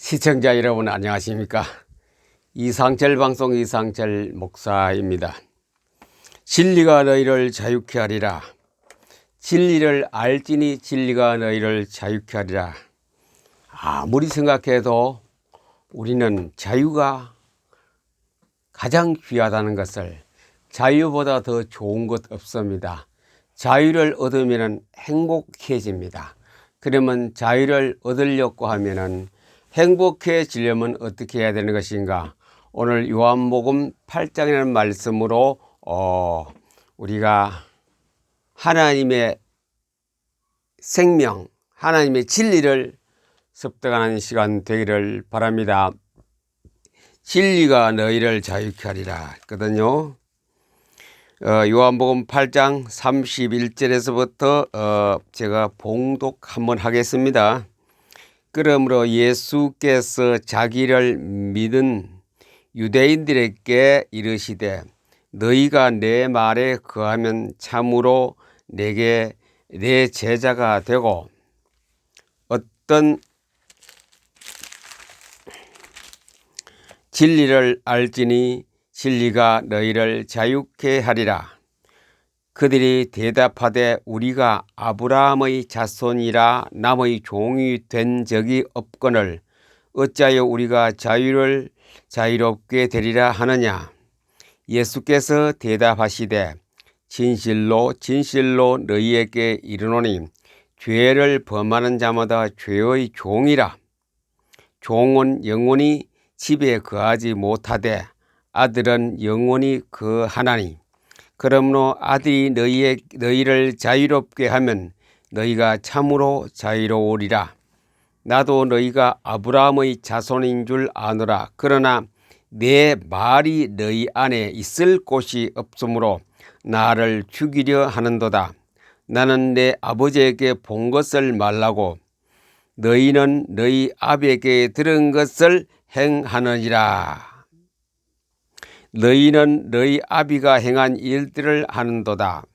시청자 여러분 안녕하십니까? 이상철 방송 이상철 목사입니다. 진리가 너희를 자유케 하리라. 진리를 알지니 진리가 너희를 자유케 하리라. 아무리 생각해도 우리는 자유가 가장 귀하다는 것을, 자유보다 더 좋은 것 없습니다. 자유를 얻으면 행복해집니다. 그러면 자유를 얻으려고 하면은 행복해지려면 어떻게 해야 되는 것인가? 오늘 요한복음 8장이라는 말씀으로 우리가 하나님의 생명, 하나님의 진리를 습득하는 시간 되기를 바랍니다. 진리가 너희를 자유케 하리라 했거든요. 요한복음 8장 31절에서부터 제가 봉독 한번 하겠습니다. 그러므로 예수께서 자기를 믿은 유대인들에게 이르시되 너희가 내 말에 거하면 참으로 내게 내 제자가 되고 어떤 진리를 알지니 진리가 너희를 자유케 하리라. 그들이 대답하되 우리가 아브라함의 자손이라 남의 종이 된 적이 없거늘 어찌하여 우리가 자유를 자유롭게 되리라 하느냐. 예수께서 대답하시되 진실로 진실로 너희에게 이르노니 죄를 범하는 자마다 죄의 종이라. 종은 영원히 집에 거하지 못하되 아들은 영원히 거하나니. 그러므로 아들이 너희를 자유롭게 하면 너희가 참으로 자유로우리라. 나도 너희가 아브라함의 자손인 줄 아노라. 그러나 내 말이 너희 안에 있을 곳이 없으므로 나를 죽이려 하는도다. 나는 내 아버지에게 본 것을 말라고 너희는 너희 아비에게 들은 것을 행하느니라. 너희는 너희 아비가 행한 일들을 하는도다.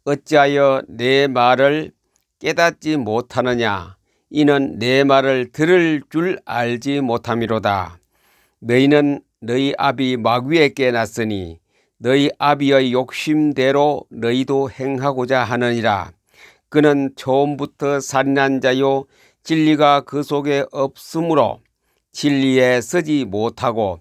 어찌하여 내 말을 깨닫지 못하느냐. 이는 내 말을 들을 줄 알지 못함이로다. 너희는 너희 아비 마귀에게 났으니 너희 아비의 욕심대로 너희도 행하고자 하느니라. 그는 처음부터 살인한 자요 진리가 그 속에 없으므로 진리에 서지 못하고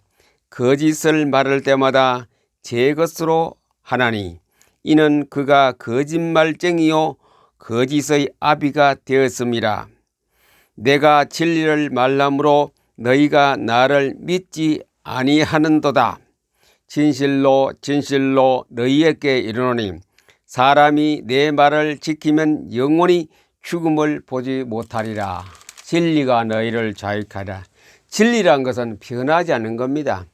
거짓을 말할 때마다 제 것으로 하나니. 이는 그가 거짓말쟁이요 거짓의 아비가 되었음이라. 내가 진리를 말함으로 너희가 나를 믿지 아니하는도다. 진실로 진실로 너희에게 이르노니 사람이 내 말을 지키면 영원히 죽음을 보지 못하리라. 진리가 너희를 자유케 하리라. 진리란 것은 변하지 않는 겁니다.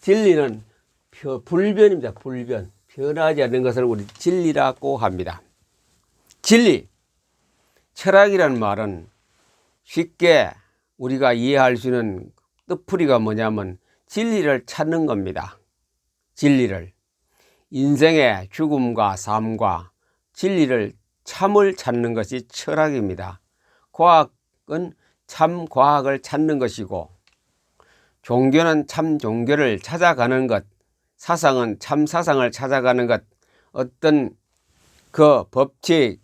진리는 불변입니다. 불변. 변하지 않는 것을 우리 진리라고 합니다. 진리. 철학이라는 말은 쉽게 우리가 이해할 수 있는 뜻풀이가 뭐냐면 진리를 찾는 겁니다. 진리를. 인생의 죽음과 삶과 진리를 참을 찾는 것이 철학입니다. 과학은 참 과학을 찾는 것이고 종교는 참 종교를 찾아가는 것, 사상은 참 사상을 찾아가는 것, 어떤 그 법칙,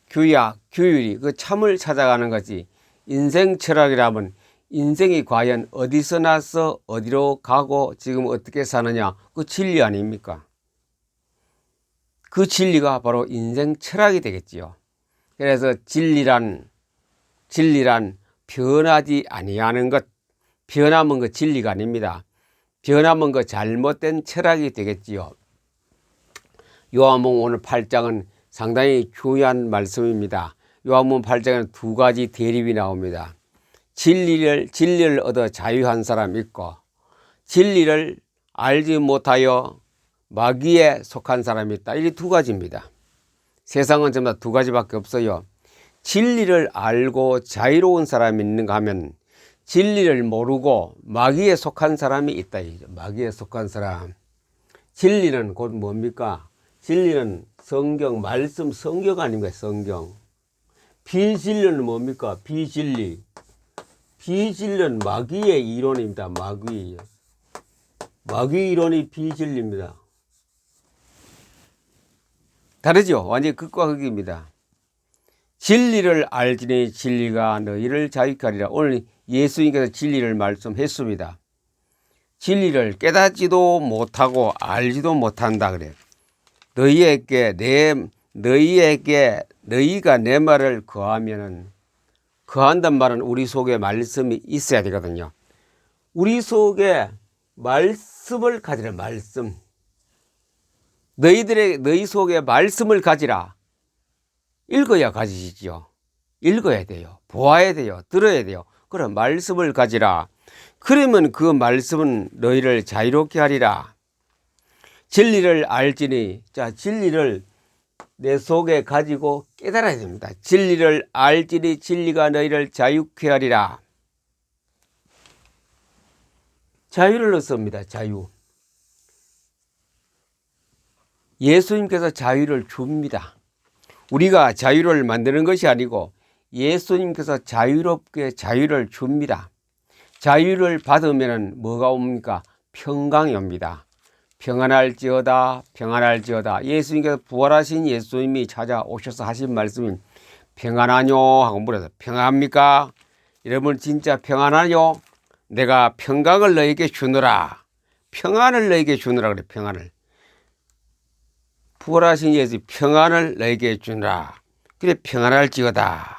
규약, 규율이 그 참을 찾아가는 것이 인생 철학이라면 인생이 과연 어디서 나서 어디로 가고 지금 어떻게 사느냐, 그 진리 아닙니까? 그 진리가 바로 인생 철학이 되겠지요. 그래서 진리란 변하지 아니하는 것, 변하면 그 진리가 아닙니다. 변하면 그 잘못된 철학이 되겠지요. 요한복음 오늘 8장은 상당히 중요한 말씀입니다. 요한복음 8장에는 두 가지 대립이 나옵니다. 진리를 얻어 자유한 사람이 있고 진리를 알지 못하여 마귀에 속한 사람이 있다. 이 두 가지입니다. 세상은 전부 다 두 가지밖에 없어요. 진리를 알고 자유로운 사람이 있는가 하면 진리를 모르고 마귀에 속한 사람이 있다. 마귀에 속한 사람. 진리는 곧 뭡니까? 진리는 성경, 말씀, 성경 아닙니까? 성경. 비진리는 뭡니까? 비진리. 비진리는 마귀의 이론입니다. 마귀 이론이 비진리입니다. 다르죠? 완전히 극과 극입니다. 진리를 알지니 진리가 너희를 자유케 하리라. 오늘 예수님께서 진리를 말씀했습니다. 진리를 깨닫지도 못하고 알지도 못한다 그래요. 너희가 내 말을 거하면은, 거한단 말은 우리 속에 말씀이 있어야 되거든요. 우리 속에 말씀을 가지라. 말씀. 너희 속에 말씀을 가지라. 읽어야 가지시죠. 읽어야 돼요. 보아야 돼요. 들어야 돼요. 그럼 말씀을 가지라. 그러면 그 말씀은 너희를 자유롭게 하리라. 진리를 알지니, 자, 진리를 내 속에 가지고 깨달아야 됩니다. 진리를 알지니 진리가 너희를 자유케 하리라. 자유를 얻습니다. 자유. 예수님께서 자유를 줍니다. 우리가 자유를 만드는 것이 아니고 예수님께서 자유롭게 자유를 줍니다. 자유를 받으면 뭐가 옵니까? 평강이 옵니다. 평안할지어다, 평안할지어다. 예수님께서 부활하신 예수님이 찾아오셔서 하신 말씀이 평안하뇨? 하고 물어서 평안합니까? 여러분 진짜 평안하뇨? 내가 평강을 너에게 주노라. 평안을 너에게 주노라 그래. 평안을. 부활하신 예수 평안을 너에게 주노라. 그래 평안할지어다.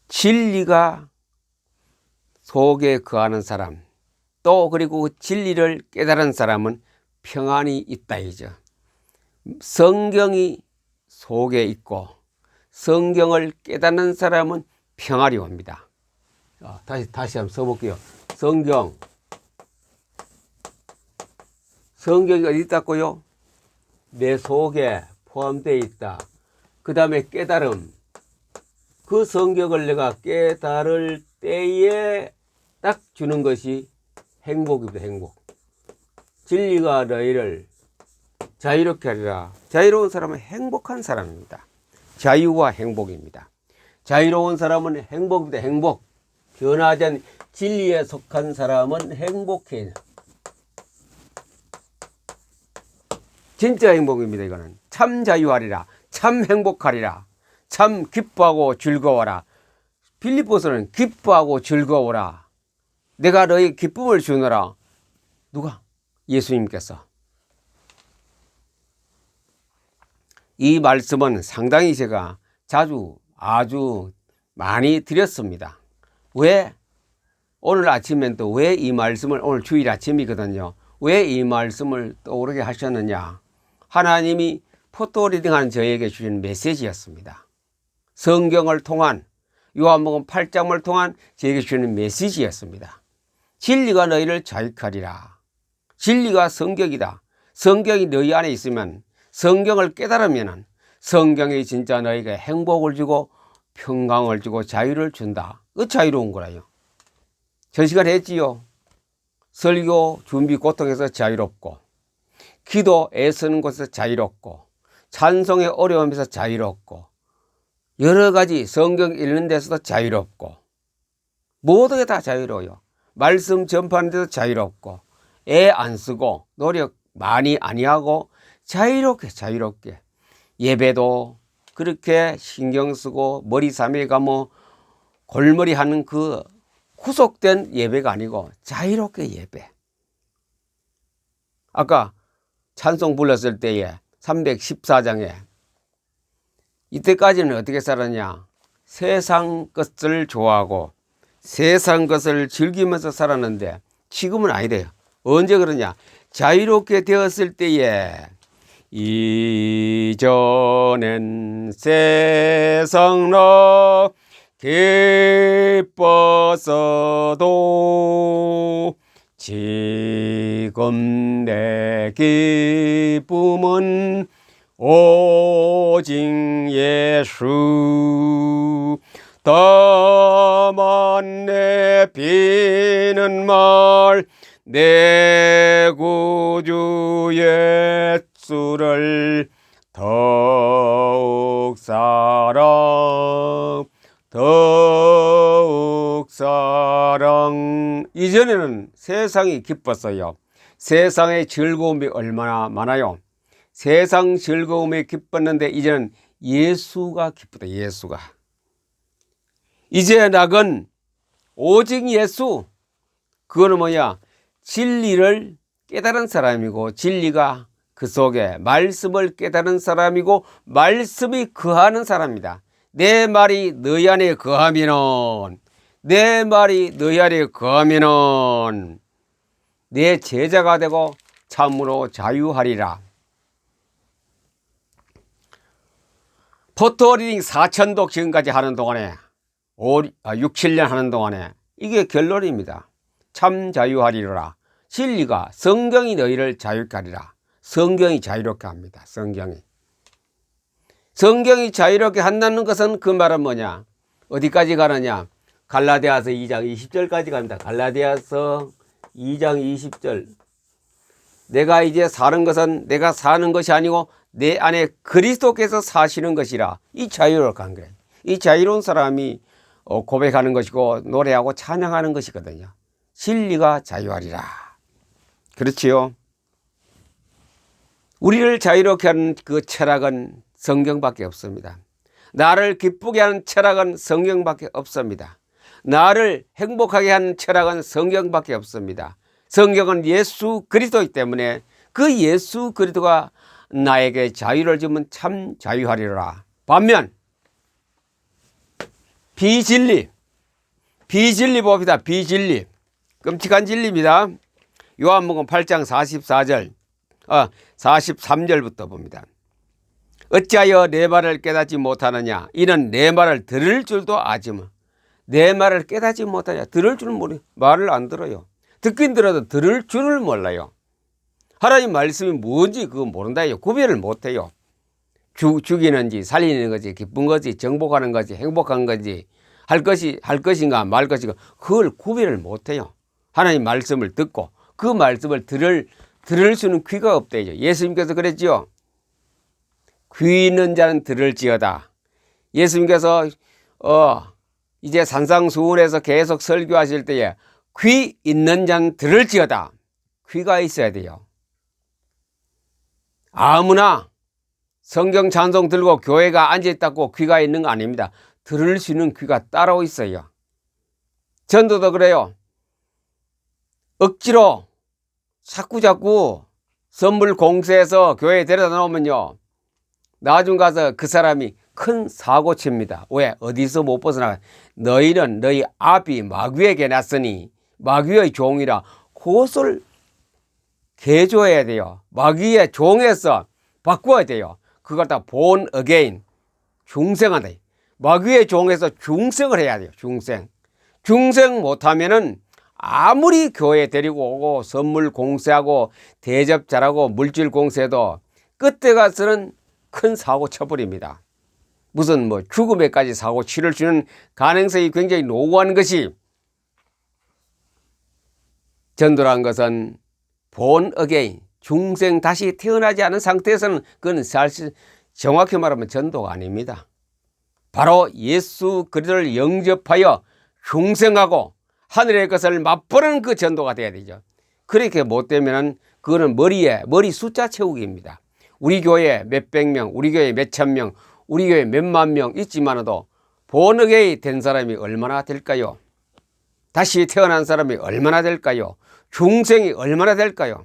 진리가 속에 거하는 사람, 또 그리고 진리를 깨달은 사람은 평안이 있다 이죠. 성경이 속에 있고 성경을 깨닫는 사람은 평안이 옵니다. 다시 한번 써볼게요. 성경이 어디 있다고요? 내 속에 포함되어 있다. 그 다음에 깨달음. 그 성경을 내가 깨달을 때에 딱 주는 것이 행복입니다. 행복. 진리가 너희를 자유롭게 하리라. 자유로운 사람은 행복한 사람입니다. 자유와 행복입니다. 자유로운 사람은 행복입니다. 행복. 변하지 않는 진리에 속한 사람은 행복해. 진짜 행복입니다. 이거는 참 자유하리라. 참 행복하리라. 참 기뻐하고 즐거워라. 빌립보서는 기뻐하고 즐거워라. 내가 너희 기쁨을 주노라. 누가? 예수님께서. 이 말씀은 상당히 제가 아주 많이 드렸습니다. 왜? 오늘 아침엔 또 왜 이 말씀을, 오늘 주일 아침이거든요. 왜 이 말씀을 떠오르게 하셨느냐? 하나님이 포토리딩하는 저에게 주신 메시지였습니다. 성경을 통한, 요한복음 8장을 통한 저에게 주는 메시지였습니다. 진리가 너희를 자유하리라. 진리가 성경이다. 성경이 너희 안에 있으면, 성경을 깨달으면 성경이 진짜 너희에게 행복을 주고 평강을 주고 자유를 준다. 그 자유로운 거라요. 전 시간에 했지요. 설교 준비 고통에서 자유롭고, 기도 애쓰는 곳에서 자유롭고, 찬송의 어려움에서 자유롭고, 여러 가지 성경 읽는 데서도 자유롭고, 모든 게 다 자유로워요. 말씀 전파하는 데도 자유롭고, 애 안 쓰고, 노력 많이 아니하고, 자유롭게. 예배도 그렇게 신경 쓰고, 머리 삼매가 골머리 하는 그 후속된 예배가 아니고, 자유롭게 예배. 아까 찬송 불렀을 때에 314장에 이때까지는 어떻게 살았냐? 세상 것을 좋아하고 세상 것을 즐기면서 살았는데 지금은 아니래요. 언제 그러냐? 자유롭게 되었을 때에 이전엔 세상로 기뻤어도 지금 내 기쁨은 오직 예수. 다만 내 비는 말 내 구주 예수를 더욱 사랑 더욱 이전에는 세상이 기뻤어요. 세상의 즐거움이 얼마나 많아요. 세상 즐거움에 기뻤는데 이제는 예수가 기쁘다. 예수가. 이제 낙은 오직 예수. 그거는 뭐냐? 진리를 깨달은 사람이고 진리가 그 속에 말씀을 깨달은 사람이고 말씀이 거하는 사람이다. 내 말이 너희 안에 거하면은 내 말이 너희 안에 거하면은 내 제자가 되고 참으로 자유하리라. 포토리딩 4,000독 지금까지 하는 동안에 6, 7년 하는 동안에 이게 결론입니다. 참 자유하리라. 진리가 성경이 너희를 자유케 하리라. 성경이 자유롭게 합니다. 성경이 자유롭게 한다는 것은 그 말은 뭐냐? 어디까지 가느냐? 갈라디아서 2장 20절까지 갑니다. 갈라디아서 2장 20절. 내가 이제 사는 것은 내가 사는 것이 아니고 내 안에 그리스도께서 사시는 것이라. 이 자유롭게 한 거예요. 이 자유로운 사람이 고백하는 것이고 노래하고 찬양하는 것이거든요. 진리가 자유하리라. 그렇지요? 우리를 자유롭게 하는 그 철학은 성경밖에 없습니다. 나를 기쁘게 하는 철학은 성경밖에 없습니다. 나를 행복하게 하는 철학은 성경밖에 없습니다. 성경은 예수 그리스도이기 때문에 그 예수 그리스도가 나에게 자유를 주면 참 자유하리라. 반면 비진리 봅시다. 비진리. 끔찍한 진리입니다. 요한복음 8장 43절부터 봅니다. 어찌하여 내 말을 깨닫지 못하느냐? 이는 내 말을 들을 줄도 아지만 내 말을 깨닫지 못하냐? 들을 줄은 모르 말을 안 들어요. 듣긴 들어도 들을 줄을 몰라요. 하나님 말씀이 뭔지 그거 모른다요. 구별을 못해요. 죽이는지 살리는 거지 기쁜 거지 정복하는 거지 행복한 거지 할 것인가 말 것인가 그걸 구별을 못해요. 하나님 말씀을 듣고 그 말씀을 들을 수는 귀가 없대요. 예수님께서 그랬지요. 귀 있는 자는 들을지어다. 예수님께서 이제 산상수훈에서 계속 설교하실 때에 귀 있는 자는 들을지어다. 귀가 있어야 돼요. 아무나 성경 찬송 들고 교회가 앉아있다고 귀가 있는 거 아닙니다. 들을 수 있는 귀가 따로 있어요. 전도도 그래요. 억지로 자꾸 선물 공세해서 교회에 데려다 놓으면요. 나중 가서 그 사람이 큰 사고 칩니다. 왜? 어디서 못 벗어나가? 너희는 너희 아비 마귀에게 났으니 마귀의 종이라 그것을 개조해야 돼요. 마귀의 종에서 바꿔야 돼요. 그걸 다 born again, 중생하다. 마귀의 종에서 중생을 해야 돼요. 중생 못하면은 아무리 교회 데리고 오고 선물 공세하고 대접 잘하고 물질 공세도 끝에 가서는 큰 사고 쳐버립니다. 무슨 죽음에까지 사고 치를 주는 가능성이 굉장히 노고한 것이 전도란 것은 born again, 중생 다시 태어나지 않은 상태에서는 그건 사실 정확히 말하면 전도가 아닙니다. 바로 예수 그리스도를 영접하여 중생하고 하늘의 것을 맛보는 그 전도가 돼야 되죠. 그렇게 못되면 그거는 머리 숫자 채우기입니다. 우리 교회 몇백 명, 우리 교회 몇천 명, 우리 교회 몇만 명 있지만도 born again 된 사람이 얼마나 될까요? 다시 태어난 사람이 얼마나 될까요? 중생이 얼마나 될까요?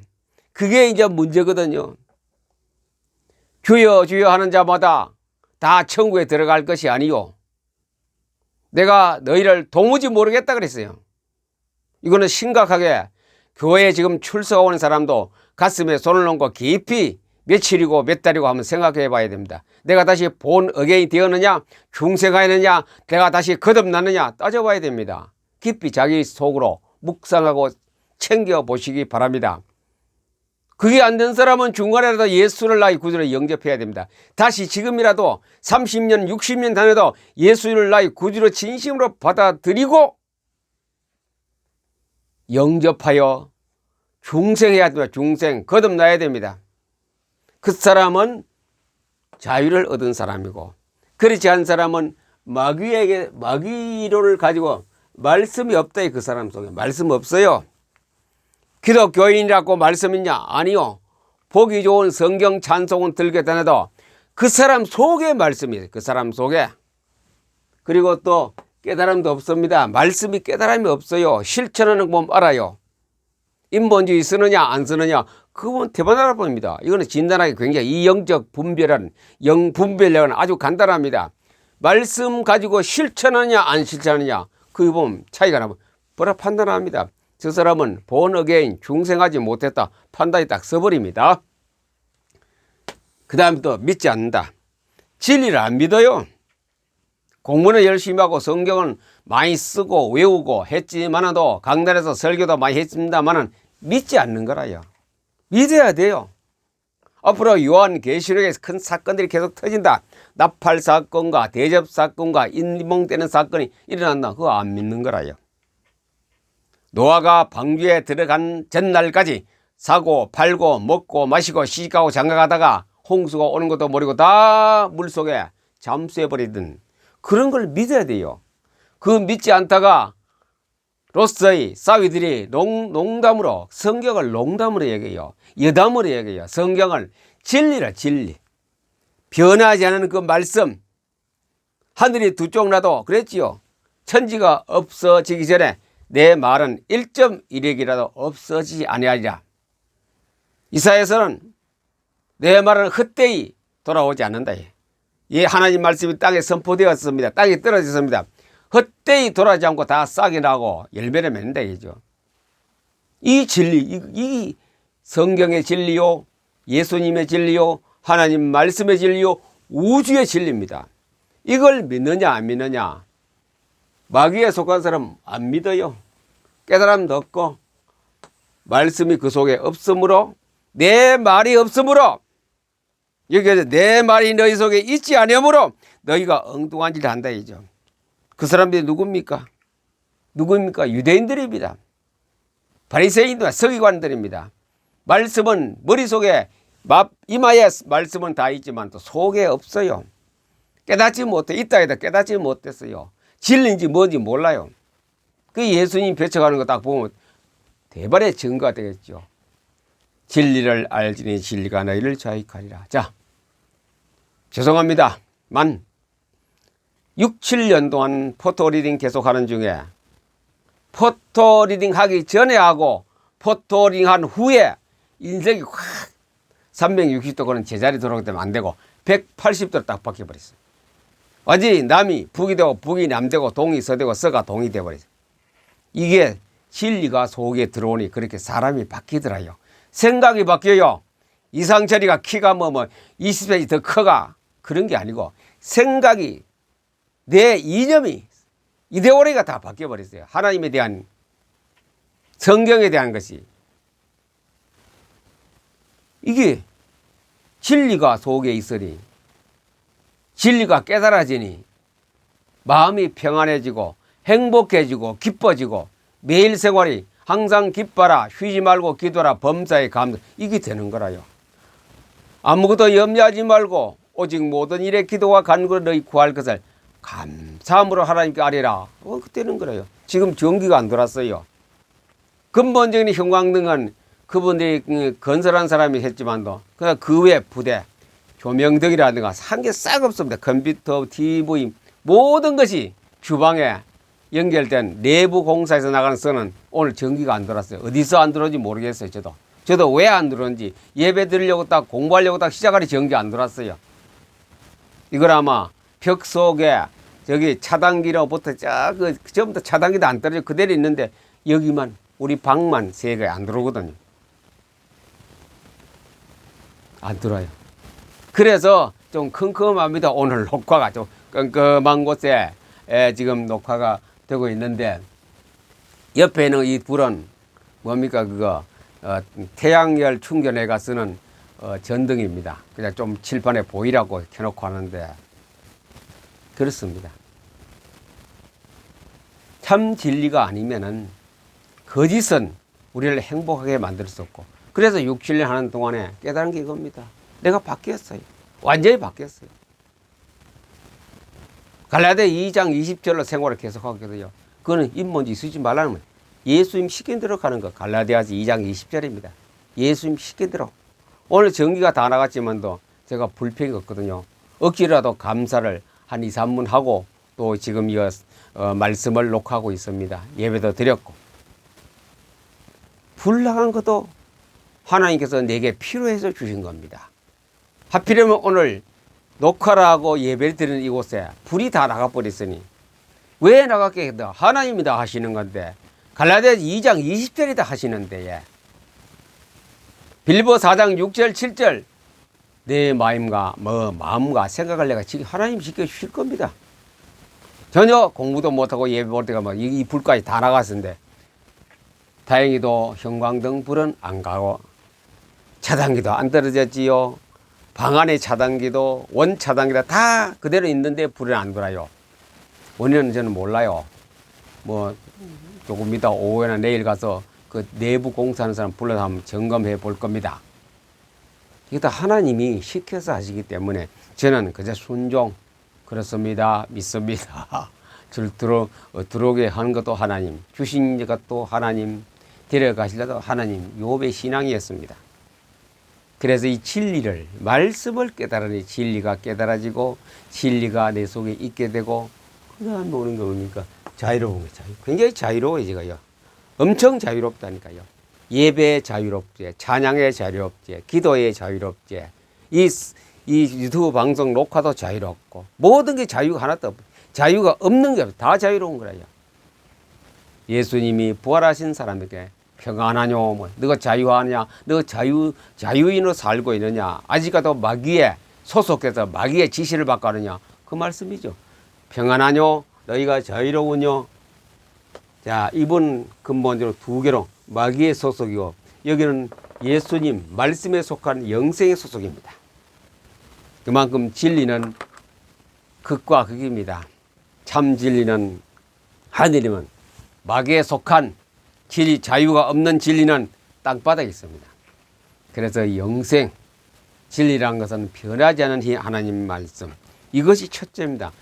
그게 이제 문제거든요. 주여 주여 하는 자마다 다 천국에 들어갈 것이 아니요. 내가 너희를 도무지 모르겠다 그랬어요. 이거는 심각하게 교회에 지금 출석하는 사람도 가슴에 손을 얹고 깊이 며칠이고 몇 달이고 한번 생각해 봐야 됩니다. 내가 다시 born again 되었느냐, 중생하였느냐, 내가 다시 거듭났느냐 따져봐야 됩니다. 깊이 자기 속으로 묵상하고 챙겨보시기 바랍니다. 그게 안 된 사람은 중간에라도 예수를 나의 구주로 영접해야 됩니다. 다시 지금이라도 30년 60년 다녀도 예수를 나의 구주로 진심으로 받아들이고 영접하여 중생해야 됩니다. 중생 거듭나야 됩니다. 그 사람은 자유를 얻은 사람이고 그렇지 않은 사람은 마귀론을 가지고 말씀이 없다. 그 사람 속에 말씀 없어요. 기독교인이라고 말씀 있냐? 아니요. 보기 좋은 성경 찬송은 들게 되나도 그 사람 속에 말씀이 있어요. 그 사람 속에. 그리고 또 깨달음도 없습니다. 말씀이 깨달음이 없어요. 실천하는 거 보면 알아요. 인본주의 쓰느냐 안 쓰느냐 그건 대번 알아봅니다. 이거는 진단하기 굉장히 이 영적 분별은 영분별력은 아주 간단합니다. 말씀 가지고 실천하느냐 안 실천하느냐 그거 보면 차이가 나면 뭐라 판단합니다. 저 사람은 본 어게인 중생하지 못했다 판단이 딱 써버립니다. 그 다음에 또 믿지 않는다. 진리를 안 믿어요. 공부는 열심히 하고 성경은 많이 쓰고 외우고 했지만도 강단에서 설교도 많이 했습니다만은 믿지 않는 거라요. 믿어야 돼요. 앞으로 요한계시록에서 큰 사건들이 계속 터진다. 나팔 사건과 대접 사건과 인몽되는 사건이 일어난다. 그거 안 믿는 거라요. 노아가 방주에 들어간 전날까지 사고 팔고 먹고 마시고 시집가고 장가가다가 홍수가 오는 것도 모르고 다 물속에 잠수해버리던 그런 걸 믿어야 돼요. 그 믿지 않다가 로스의 사위들이 농담으로 성경을 농담으로 얘기해요. 여담으로 얘기해요. 성경을 진리라 진리. 변하지 않는 그 말씀. 하늘이 두 쪽 나도 그랬지요. 천지가 없어지기 전에 내 말은 1.1핵이라도 없어지지 아니하리라. 이사야서는 내 말은 헛되이 돌아오지 않는다. 이 하나님 말씀이 땅에 선포되었습니다. 땅에 떨어졌습니다. 헛되이 돌아오지 않고 다 싹이 나고 열매를 맺는다 이죠. 이 진리, 이 성경의 진리요, 예수님의 진리요, 하나님 말씀의 진리요, 우주의 진리입니다. 이걸 믿느냐 안 믿느냐. 마귀에 속한 사람 안 믿어요. 깨달음도 없고 말씀이 그 속에 없으므로 내 말이 없으므로 여기에서 내 말이 너희 속에 있지 아니하므로 너희가 엉뚱한 짓을 한다 이죠. 그 사람들이 누굽니까? 누구입니까? 유대인들입니다. 바리새인과 서기관들입니다. 말씀은 머릿속에 이마에 말씀은 다 있지만 또 속에 없어요. 깨닫지 못해. 있다 해도 깨닫지 못했어요. 진리인지 뭔지 몰라요. 그 예수님 벼쳐가는 거 딱 보면 대발의 증거가 되겠죠. 진리를 알지니 진리가 너희를 자유하리라. 자, 죄송합니다. 6, 7년 동안 포토리딩 계속하는 중에 포토리딩 하기 전에 하고 포토리딩 한 후에 인생이 확 360도 그런 제자리 돌아오게 되면 안 되고 180도로 딱 바뀌어버렸어요. 완전히 남이 북이 되고 북이 남 되고 동이 서되고 서가 동이 되어버렸어요. 이게 진리가 속에 들어오니 그렇게 사람이 바뀌더라요. 생각이 바뀌어요. 이상철이가 키가 20cm 더 커가 그런 게 아니고 생각이 내 이념이 이데올로기가 다 바뀌어버렸어요. 하나님에 대한 성경에 대한 것이 이게 진리가 속에 있으니 진리가 깨달아지니 마음이 평안해지고 행복해지고 기뻐지고 매일 생활이 항상 기뻐라 쉬지 말고 기도하라 범사에 감사 이게 되는 거라요. 아무것도 염려하지 말고 오직 모든 일에 기도와 간구로 너희 구할 것을 감사함으로 하나님께 아뢰라. 그때는 그래요. 지금 전기가 안 돌았어요. 근본적인 형광등은 그분들이 건설한 사람이 했지만도 그 외 부대 조명등이라든가 한 개 싹 없습니다. 컴퓨터, TV 모든 것이 주방에 연결된 내부 공사에서 나가는 선은 오늘 전기가 안 들어왔어요. 어디서 안 들어오는지 모르겠어요. 저도 왜 안 들어오는지 예배 드리려고 딱 공부하려고 딱 시작하니 전기 안 들어왔어요. 이걸 아마 벽 속에 저기 차단기로부터 전부 다 차단기도 안 떨어져 그대로 있는데 여기만 우리 방만 세 개 안 들어오거든요. 안 들어와요. 그래서 좀 컴컴합니다. 오늘 녹화가 좀 컴컴한 곳에 지금 녹화가 되고 있는데 옆에는 이 불은 뭡니까 그거 태양열 충전해가 쓰는 전등입니다. 그냥 좀 칠판에 보이라고 켜놓고 하는데 그렇습니다. 참 진리가 아니면은 거짓은 우리를 행복하게 만들 수 없고 그래서 6, 7년 하는 동안에 깨달은 게 이겁니다. 내가 바뀌었어요. 완전히 바뀌었어요. 갈라디아 2장 20절로 생활을 계속하거든요. 그거는 인본주의 쓰지 말라는 거예요. 예수님 시킨 대로 가는 거. 갈라디아서 2장 20절입니다. 예수님 시킨 대로. 오늘 전기가 다 나갔지만도 제가 불평이 없거든요. 억지라도 감사를 한 2, 3분 하고 또 지금 이 말씀을 녹화하고 있습니다. 예배도 드렸고. 불 나간 것도 하나님께서 내게 필요해서 주신 겁니다. 하필이면 오늘 녹화를 하고 예배를 드리는 이곳에 불이 다 나가버렸으니 왜 나갔게 했다? 하나님이 다 하시는 건데 갈라디아 2장 20절이 다 하시는데 예. 빌보 4장 6절 7절 내 마음과 생각을 내가 지금 하나님 지켜주실 겁니다. 전혀 공부도 못하고 예배 볼 때가 이 불까지 다 나갔는데 다행히도 형광등 불은 안 가고 차단기도 안 떨어졌지요. 방 안에 차단기도 원 차단기도 다 그대로 있는데 불은 안 돌아요. 원인은 저는 몰라요. 뭐 조금 이따 오후에나 내일 가서 그 내부 공사하는 사람 불러서 한번 점검해 볼 겁니다. 이게 다 하나님이 시켜서 하시기 때문에 저는 그저 순종 그렇습니다. 믿습니다. 들어오게 하는 것도 하나님, 주신 것도 하나님, 데려가시려도 하나님, 욥의 신앙이었습니다. 그래서 이 진리를, 말씀을 깨달으니 진리가 깨달아지고 진리가 내 속에 있게 되고 그 다음에 오는 거 뭡니까? 자유로운 거죠. 굉장히 자유로워요, 제가요. 엄청 자유롭다니까요. 예배에 자유롭지, 찬양에 자유롭지, 기도에 자유롭지, 이 유튜브 방송 녹화도 자유롭고 모든 게 자유가 하나도 없고 자유가 없는 게 다 자유로운 거라요. 예수님이 부활하신 사람에게 평안하뇨, 뭐, 너가 자유하냐, 너 자유인으로 살고 있느냐, 아직까지도 마귀에 소속해서 마귀의 지시를 받고 하느냐, 그 말씀이죠. 평안하뇨, 너희가 자유로우뇨. 자, 이번 근본적으로 두 개로 마귀의 소속이고 여기는 예수님 말씀에 속한 영생의 소속입니다. 그만큼 진리는 극과 극입니다. 참 진리는 하늘이면 마귀에 속한 진리, 자유가 없는 진리는 땅바닥에 있습니다. 그래서 영생, 진리라는 것은 변하지 않은 하나님 말씀. 이것이 첫째입니다.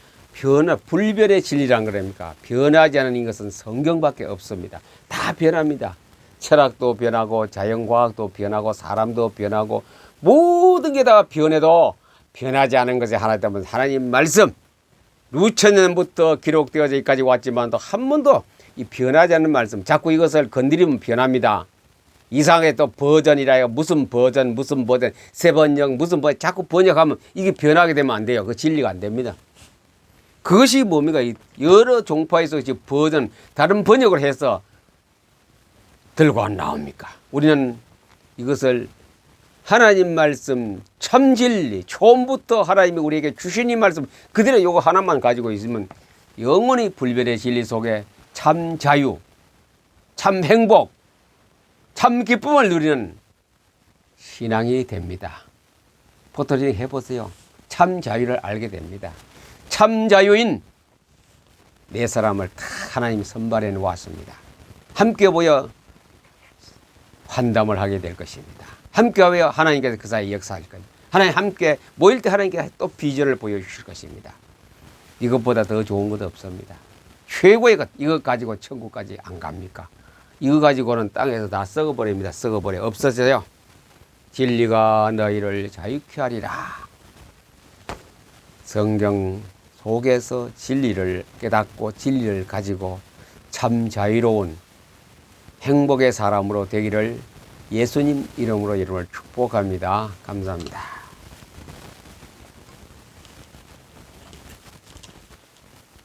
불변의 진리란 거랍니까? 변하지 않은 이것은 성경밖에 없습니다. 다 변합니다. 철학도 변하고 자연과학도 변하고 사람도 변하고 모든 게 다 변해도 변하지 않은 것이 하나 있다면 하나님 말씀. 루천년부터 기록되어져 여기까지 왔지만도 한 번도 이 변하지 않는 말씀. 자꾸 이것을 건드리면 변합니다. 이상하게 또 버전이라 무슨 버전 세 번역 무슨 버전 자꾸 번역하면 이게 변하게 되면 안 돼요. 그 진리가 안 됩니다. 그것이 뭡니까? 여러 종파에서 버전 다른 번역을 해서 들고 안 나옵니까? 우리는 이것을 하나님 말씀 참 진리 처음부터 하나님이 우리에게 주신 이 말씀 그대로 이거 하나만 가지고 있으면 영원히 불변의 진리 속에 참 자유, 참 행복, 참 기쁨을 누리는 신앙이 됩니다. 포토링 해보세요. 참 자유를 알게 됩니다. 참 자유인 네 사람을 다 하나님이 선발해 놓았습니다. 함께 모여 환담을 하게 될 것입니다. 함께 모여 하나님께서 그 사이에 역사할 겁니다. 하나님 함께 모일 때 하나님께서 또 비전을 보여주실 것입니다. 이것보다 더 좋은 것 없습니다. 최고의 것, 이것 가지고 천국까지 안 갑니까? 이거 가지고는 땅에서 다 썩어버립니다. 썩어버려 없어져요. 진리가 너희를 자유케 하리라. 성경 속에서 진리를 깨닫고 진리를 가지고 참 자유로운 행복의 사람으로 되기를 예수님 이름으로 여러분을 축복합니다. 감사합니다.